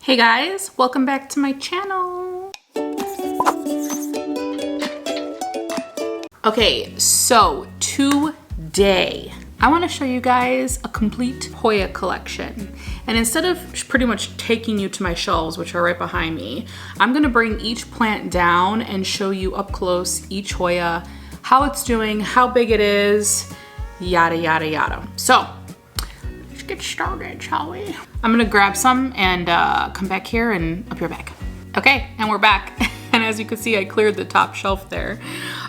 Hey guys, welcome back to my channel. Okay, so today I want to show you guys a complete Hoya collection. And instead of pretty much taking you to my shelves, which are right behind me, I'm going to bring each plant down and show you up close each Hoya, how it's doing, how big it is, yada yada yada. So let's get started, shall we? I'm gonna grab some and come back here and I'll be right back. Okay, and we're back. And as you can see, I cleared the top shelf there.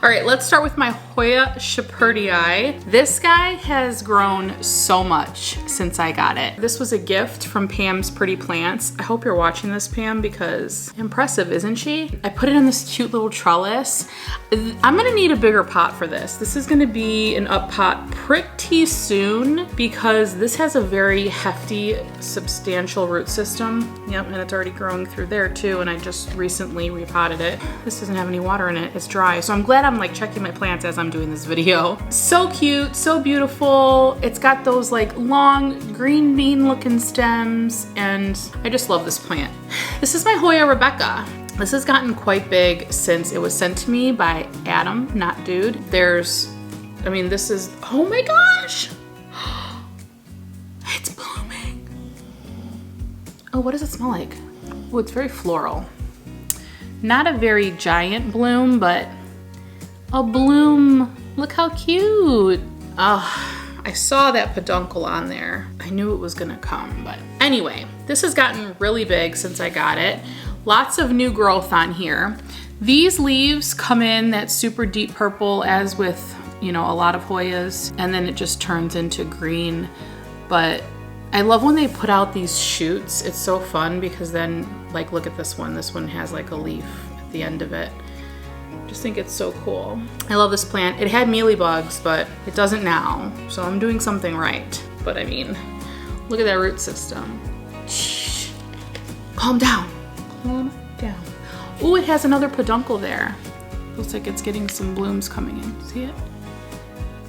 All right, let's start with my Hoya Shepherdii. This guy has grown so much since I got it. This was a gift from Pam's Pretty Plants. I hope you're watching this, Pam, because impressive, isn't she? I put it in this cute little trellis. I'm gonna need a bigger pot for this. This is gonna be an up pot pretty soon because this has a very hefty, substantial root system. Yep, and it's already growing through there too, and I just recently repotted it. This doesn't have any water in it, it's dry. So I'm glad I'm like checking my plants as I'm doing this video. So cute, so beautiful. It's got those like long green bean looking stems and I just love this plant. This is my Hoya Rebecca. This has gotten quite big since it was sent to me by Adam, not Dude. This is, oh my gosh. It's blooming. Oh, what does it smell like? Oh, it's very floral. Not a very giant bloom, but a bloom. Look how cute. Oh, I saw that peduncle on there. I knew it was gonna come, but anyway, this has gotten really big since I got it. Lots of new growth on here. These leaves come in that super deep purple as with, a lot of Hoyas, and then it just turns into green. But I love when they put out these shoots. It's so fun because then, like, look at this one. This one has like a leaf at the end of it. Just think it's so cool. I love this plant. It had mealy bugs, but it doesn't now. So I'm doing something right. But I mean, look at that root system. Shh. Calm down. Calm down. Ooh, it has another peduncle there. Looks like it's getting some blooms coming in. See it?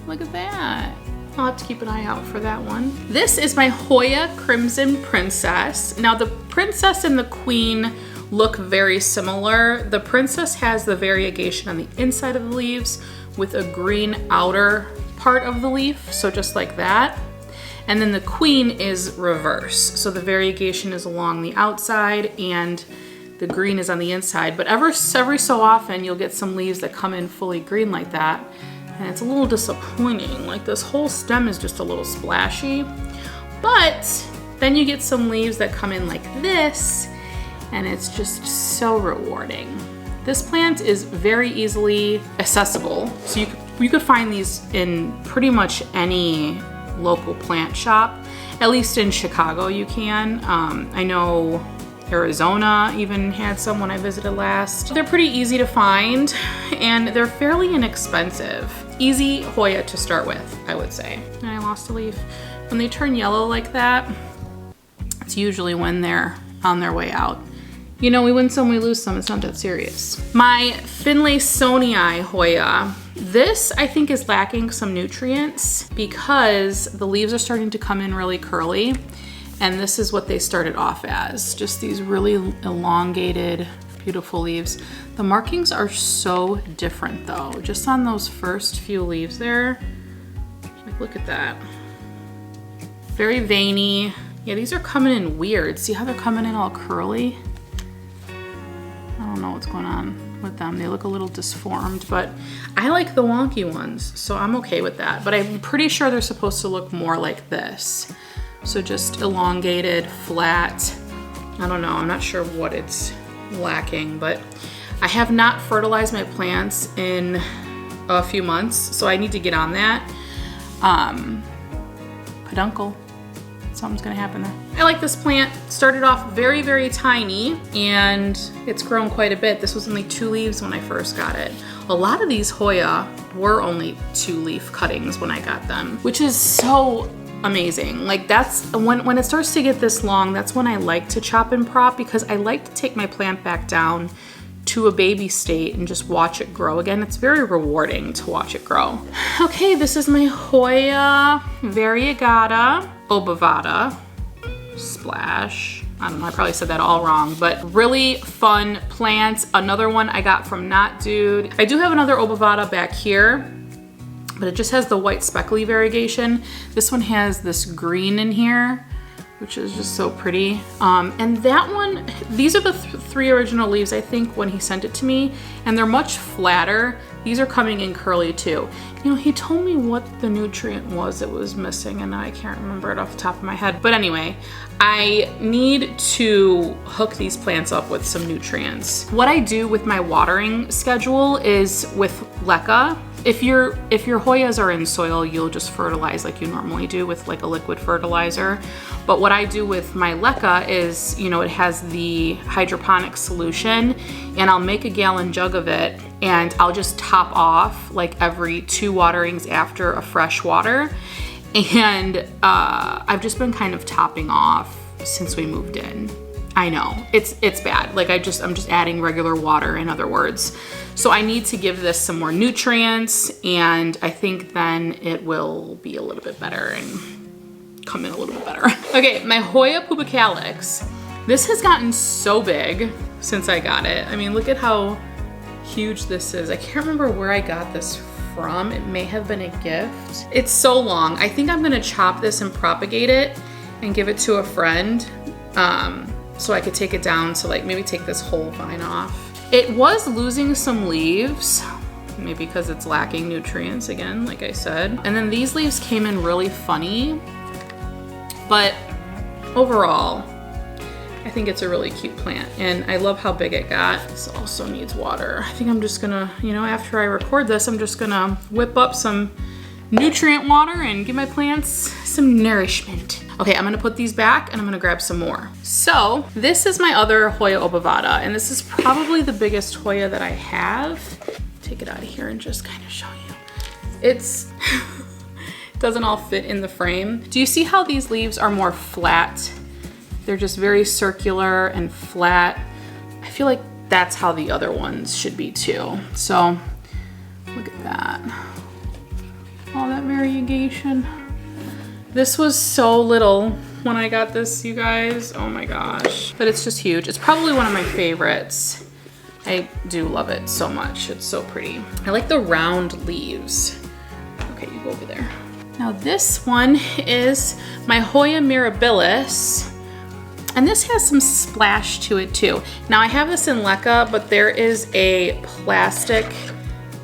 Look at that. I'll have to keep an eye out for that one. This is my Hoya Crimson Princess. Now the princess and the queen look very similar. The princess has the variegation on the inside of the leaves with a green outer part of the leaf, so just like that. And then the queen is reverse. So the variegation is along the outside and the green is on the inside. But every so often you'll get some leaves that come in fully green like that. And it's a little disappointing. Like this whole stem is just a little splashy. But then you get some leaves that come in like this and it's just so rewarding. This plant is very easily accessible. So you could find these in pretty much any local plant shop. At least in Chicago you can. I know Arizona even had some when I visited last. They're pretty easy to find and they're fairly inexpensive. Easy Hoya to start with, I would say. And I lost a leaf. When they turn yellow like that, it's usually when they're on their way out. We win some, we lose some, it's not that serious. My Finlaysonii Hoya. This, I think, is lacking some nutrients because the leaves are starting to come in really curly. And this is what they started off as, just these really elongated, beautiful leaves. The markings are so different though, just on those first few leaves there. Like, look at that. Very veiny. Yeah, these are coming in weird. See how they're coming in all curly? I don't know what's going on with them. They look a little disformed, but I like the wonky ones, so I'm okay with that. But I'm pretty sure they're supposed to look more like this. So just elongated, flat. I don't know, I'm not sure what it's lacking, but I have not fertilized my plants in a few months, so I need to get on that. Peduncle, something's gonna happen there. I like this plant. Started off very, very tiny and it's grown quite a bit. This was only 2 leaves when I first got it. A lot of these Hoya were only 2 leaf cuttings when I got them, which is so amazing. Like that's when it starts to get this long, that's when I like to chop and prop because I like to take my plant back down to a baby state and just watch it grow again. It's very rewarding to watch it grow. Okay, this is my Hoya Variegata Obovata. Splash. I don't know, I probably said that all wrong, but really fun plants. Another one I got from Not Dude. I do have another obovata back here, but it just has the white speckly variegation. This one has this green in here, which is just so pretty. And that one, these are the three original leaves, I think, when he sent it to me, and they're much flatter. These are coming in curly too. You know, he told me what the nutrient was it was missing, and I can't remember it off the top of my head. But anyway, I need to hook these plants up with some nutrients. What I do with my watering schedule is with leca. If your Hoyas are in soil, you'll just fertilize like you normally do with like a liquid fertilizer. But what I do with my leca is, you know, it has the hydroponic solution, and I'll make a gallon jug of it, and I'll just top off like every 2 waterings after a fresh water. And I've just been kind of topping off since we moved in. I know, it's bad. Like I'm just adding regular water, in other words. So I need to give this some more nutrients, and I think then it will be a little bit better and come in a little bit better. Okay, my Hoya pubicalyx. This has gotten so big since I got it. I mean, look at how huge this is. I can't remember where I got this from. It may have been a gift. It's so long. I think I'm gonna chop this and propagate it and give it to a friend so I could take it down to like maybe take this whole vine off. It was losing some leaves, maybe because it's lacking nutrients again, like I said. And then these leaves came in really funny, but overall, I think it's a really cute plant, and I love how big it got. This also needs water. I think I'm just gonna, you know, after I record this, I'm just gonna whip up some nutrient water and give my plants some nourishment. Okay, I'm gonna put these back and I'm gonna grab some more. So this is my other Hoya obovata, and this is probably the biggest Hoya that I have. Take it out of here and just kind of show you. It's, it doesn't all fit in the frame. Do you see how these leaves are more flat? They're just very circular and flat. I feel like that's how the other ones should be too. So look at that. All that variegation. This was so little when I got this, you guys. Oh my gosh. But it's just huge. It's probably one of my favorites. I do love it so much. It's so pretty. I like the round leaves. Okay, you go over there. Now this one is my Hoya mirabilis. And this has some splash to it too. Now I have this in leca, but there is a plastic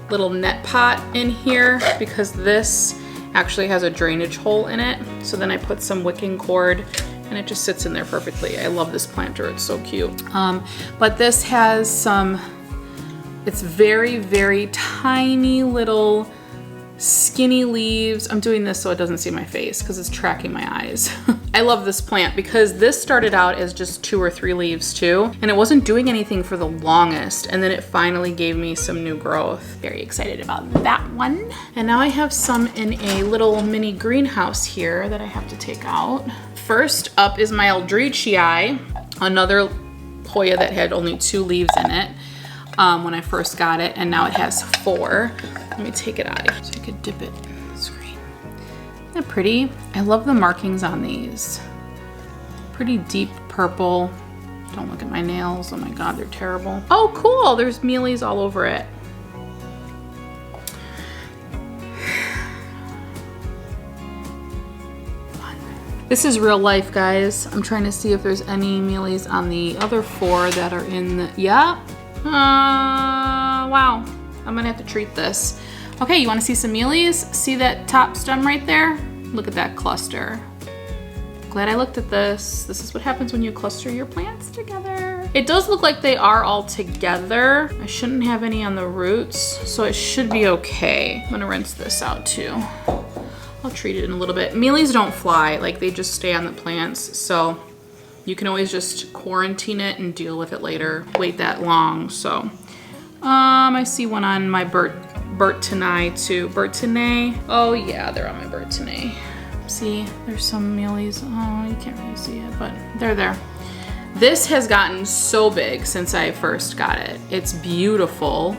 little net pot in here because this actually has a drainage hole in it. So then I put some wicking cord and it just sits in there perfectly. I love this planter, it's so cute. But this has some, it's very, very tiny little skinny leaves. I'm doing this so it doesn't see my face because it's tracking my eyes. I love this plant because this started out as just 2 or 3 leaves too, and it wasn't doing anything for the longest, and then it finally gave me some new growth. Very excited about that one. And now I have some in a little mini greenhouse here that I have to take out. First up is my Eldridgii, another Hoya that had only 2 leaves in it when I first got it, and now it has 4. Let me take it out of here so I could dip it in the screen. Isn't that pretty? I love the markings on these. Pretty deep purple. Don't look at my nails. Oh my God, they're terrible. Oh, cool. There's mealies all over it. This is real life, guys. I'm trying to see if there's any mealies on the other 4 that are in the, yeah. Wow. I'm gonna have to treat this. Okay, you wanna see some mealies? See that top stem right there? Look at that cluster. Glad I looked at this. This is what happens when you cluster your plants together. It does look like they are all together. I shouldn't have any on the roots, so it should be okay. I'm gonna rinse this out too. I'll treat it in a little bit. Mealies don't fly, like they just stay on the plants, so you can always just quarantine it and deal with it later. Wait that long, so. I see one on my Bertinei too. Bertinei. Oh yeah, they're on my Bertinei. See, there's some mealies. Oh, you can't really see it, but they're there. This has gotten so big since I first got it. It's beautiful.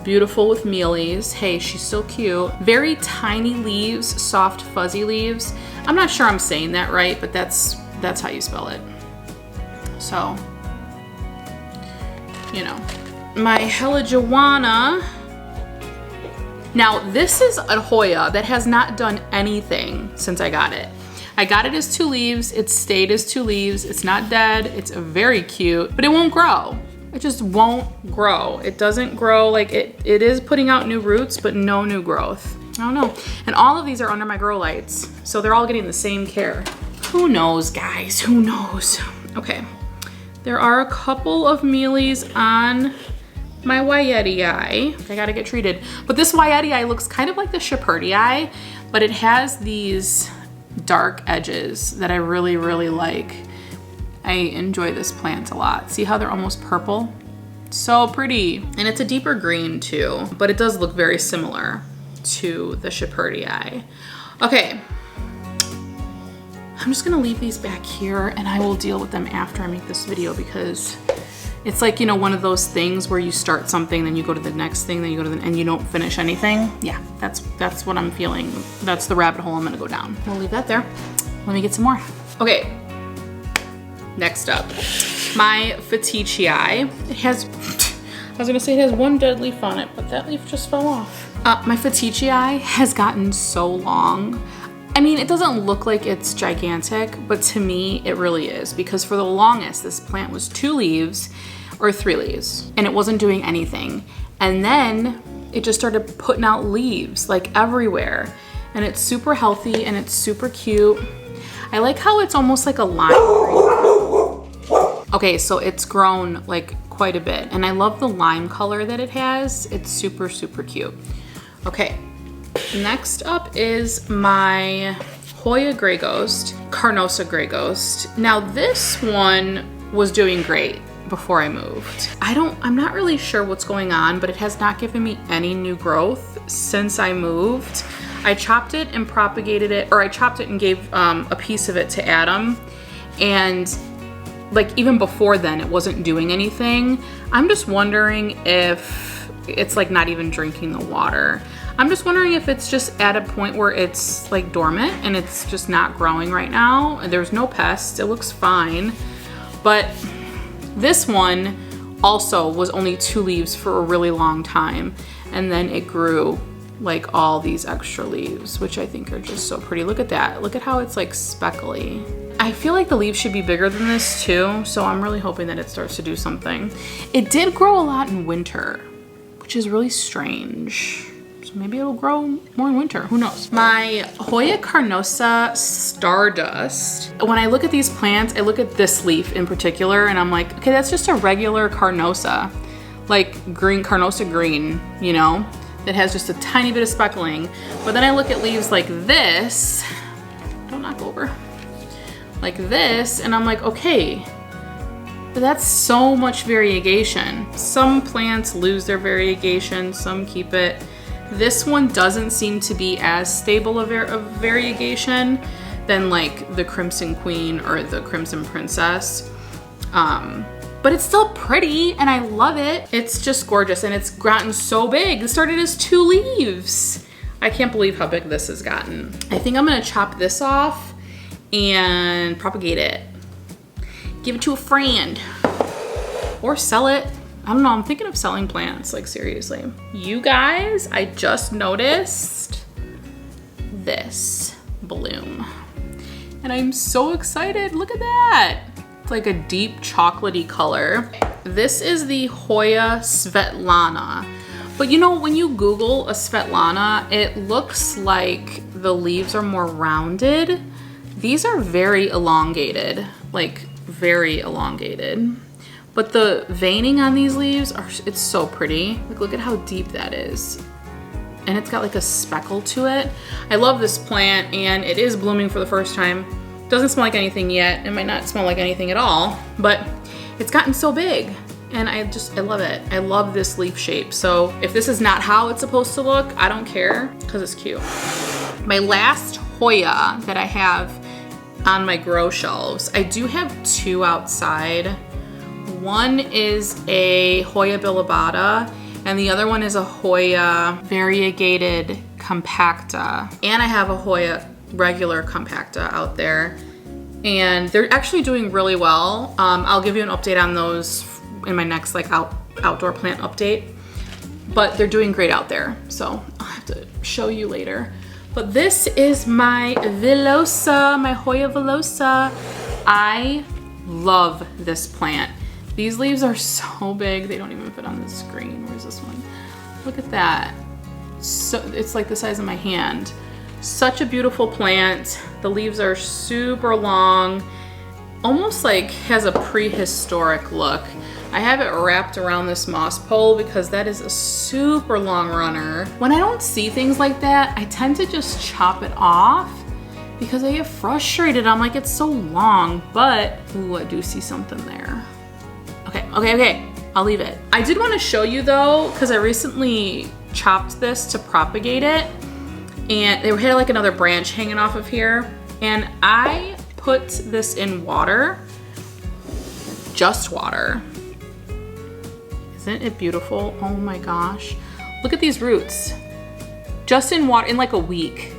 Beautiful with mealies. Hey, she's so cute. Very tiny leaves, soft, fuzzy leaves. I'm not sure I'm saying that right, but that's how you spell it. So, you know. My Helijoana. Now this is a Hoya that has not done anything since I got it. I got it as 2 leaves, it stayed as 2 leaves, it's not dead, it's very cute, but it won't grow. It just won't grow. It doesn't grow, like it is putting out new roots, but no new growth. I don't know. And all of these are under my grow lights, so they're all getting the same care. Who knows, guys, who knows? Okay, there are a couple of mealies on my Wyetii. I gotta get treated. But this Wyetii looks kind of like the Shepherdii, but it has these dark edges that I really, really like. I enjoy this plant a lot. See how they're almost purple? So pretty. And it's a deeper green too, but it does look very similar to the Shepherdii. Okay, I'm just gonna leave these back here and I will deal with them after I make this video, because it's like, you know, one of those things where you start something, then you go to the next thing, then you go to and you don't finish anything. Yeah, that's what I'm feeling. That's the rabbit hole I'm gonna go down. We'll leave that there. Let me get some more. Okay, next up, my Fetichii. It has, I was gonna say it has 1 dead leaf on it, but that leaf just fell off. My Fetichii has gotten so long. I mean, it doesn't look like it's gigantic, but to me, it really is, because for the longest, this plant was 2 leaves or 3 leaves, and it wasn't doing anything. And then it just started putting out leaves like everywhere, and it's super healthy and it's super cute. I like how it's almost like a lime green. Okay, so it's grown like quite a bit, and I love the lime color that it has. It's super, super cute. Okay. Next up is my Hoya Grey Ghost, Carnosa Grey Ghost. Now this one was doing great before I moved. I'm not really sure what's going on, but it has not given me any new growth since I moved. I chopped it and propagated it, or I chopped it and gave a piece of it to Adam. And like even before then, it wasn't doing anything. I'm just wondering if it's like not even drinking the water. I'm just wondering if it's just at a point where it's like dormant and it's just not growing right now. There's no pests, it looks fine. But this one also was only 2 leaves for a really long time. And then it grew like all these extra leaves, which I think are just so pretty. Look at that, look at how it's like speckly. I feel like the leaves should be bigger than this too, so I'm really hoping that it starts to do something. It did grow a lot in winter, which is really strange. So maybe it'll grow more in winter, who knows? My Hoya Carnosa Stardust. When I look at these plants, I look at this leaf in particular and I'm like, okay, that's just a regular Carnosa. Like green, Carnosa green, you know? That has just a tiny bit of speckling. But then I look at leaves like this, don't knock over, like this, and I'm like, okay, but that's so much variegation. Some plants lose their variegation, some keep it. This one doesn't seem to be as stable of variegation than like the Crimson Queen or the Crimson Princess. But it's still pretty and I love it. It's just gorgeous and it's gotten so big. It started as 2 leaves. I can't believe how big this has gotten. I think I'm gonna chop this off and propagate it. Give it to a friend or sell it. I don't know, I'm thinking of selling plants, like seriously. You guys, I just noticed this bloom and I'm so excited, look at that. It's like a deep chocolatey color. This is the Hoya Svetlana. But you know, when you Google a Svetlana, it looks like the leaves are more rounded. These are very elongated, like very elongated. But the veining on these leaves, it's so pretty. Like, look at how deep that is. And it's got like a speckle to it. I love this plant and it is blooming for the first time. Doesn't smell like anything yet. It might not smell like anything at all, but it's gotten so big and I love it. I love this leaf shape. So if this is not how it's supposed to look, I don't care because it's cute. My last Hoya that I have on my grow shelves, I do have 2 outside. One is a Hoya bilobata and the other one is a Hoya variegated compacta. And I have a Hoya regular compacta out there. and they're actually doing really well. I'll give you an update on those in my next like outdoor plant update, but they're doing great out there. So I'll have to show you later. But this is my Villosa, my Hoya Villosa. I love this plant. These leaves are so big, they don't even fit on the screen. Where's this one? Look at that. So it's like the size of my hand. Such a beautiful plant. The leaves are super long, almost like has a prehistoric look. I have it wrapped around this moss pole because that is a super long runner. When I don't see things like that, I tend to just chop it off because I get frustrated. I'm like, it's so long, but ooh, I do see something there. Okay, I'll leave it. I did want to show you though, because I recently chopped this to propagate it, and they had like another branch hanging off of here, and I put this in water, just water. Isn't it beautiful? Oh my gosh. Look at these roots. Just in water in like a week.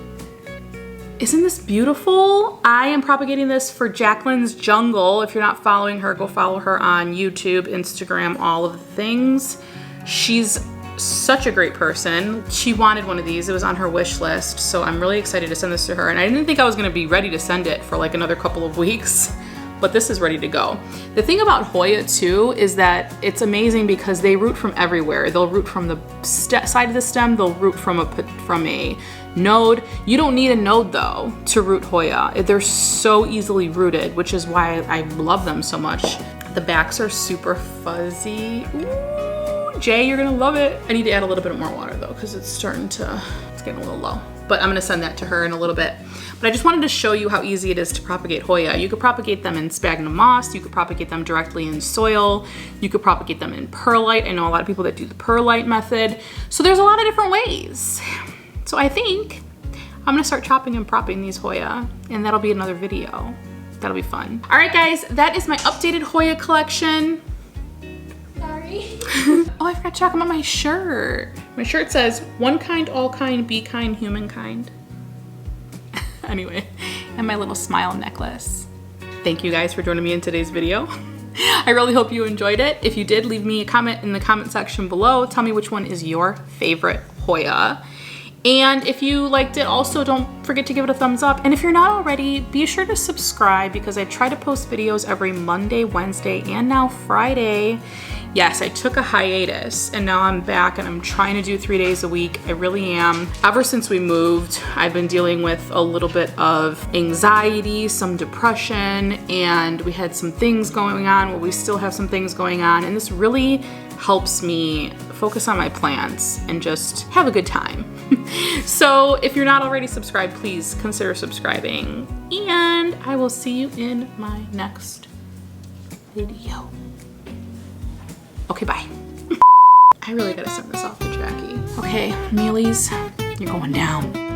Isn't this beautiful? I am propagating this for Jacqueline's Jungle. If you're not following her, go follow her on YouTube, Instagram, all of the things. She's such a great person. She wanted one of these. It was on her wish list. So I'm really excited to send this to her. And I didn't think I was gonna be ready to send it for like another couple of weeks, but this is ready to go. The thing about Hoya too is that it's amazing because they root from everywhere. They'll root from the side of the stem. They'll root from a node. You don't need a node though to root Hoya. They're so easily rooted, which is why I love them so much. The backs are super fuzzy. Ooh, Jay, you're gonna love it. I need to add a little bit more water though, because it's getting a little low. But I'm gonna send that to her in a little bit. But I just wanted to show you how easy it is to propagate Hoya. You could propagate them in sphagnum moss, you could propagate them directly in soil, you could propagate them in perlite. I know a lot of people that do the perlite method. So there's a lot of different ways. So I think I'm gonna start chopping and propping these Hoya, and that'll be another video. That'll be fun. All right guys, that is my updated Hoya collection. Sorry. Oh, I forgot to talk about my shirt. My shirt says, one kind, all kind, be kind, humankind. Anyway, and my little smile necklace. Thank you guys for joining me in today's video. I really hope you enjoyed it. If you did, leave me a comment in the comment section below. Tell me which one is your favorite Hoya. And if you liked it, also don't forget to give it a thumbs up. And if you're not already, be sure to subscribe because I try to post videos every Monday, Wednesday, and now Friday. Yes, I took a hiatus and now I'm back and I'm trying to do 3 days a week. I really am. Ever since we moved, I've been dealing with a little bit of anxiety, some depression, and we had some things going on. Well, we still have some things going on, and this really helps me focus on my plants and just have a good time. So if you're not already subscribed, please consider subscribing, and I will see you in my next video. Okay, bye. I really gotta send this off to Jackie. Okay, mealies, you're going down.